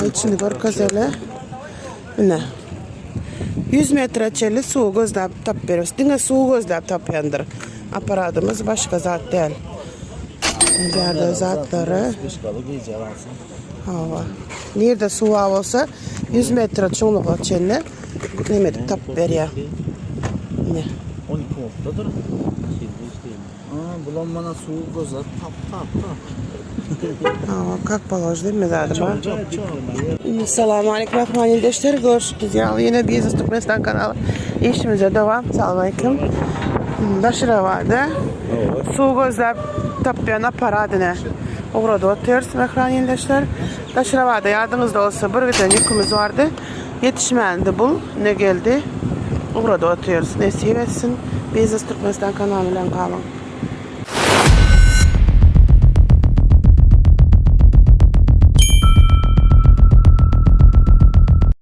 içini gör gözele. Ne? 100 metre çeli su gözlep tap veriyoruz. Dine su gözlep tapyandır. Aparatımız başka zat değil. Nerede zatları? Hava. Nerede su olsa 100 metre çoğunlukla çeli ne tap veriyor. Ne? 12 volttadır. Bulanmana su gözler tap. Как положено, değil mi zaten? Selamun aleyküm arkadaşlar. Görüşürüz. Yine Biznes Türkmenistan kanalı. İşimize devam. Selamun aleyküm. Daşıra vardı. Su gözlep tapıyan aparatına uğradı oturuyoruz arkadaşlar. Daşıra vardı. Yardımınızda olsa bir gün yükümüz vardı. Yetişmeyendi bu. Ne geldi? Uğradı oturuyoruz. Nasip etsin. Biznes Türkmenistan kanalıyla kalın.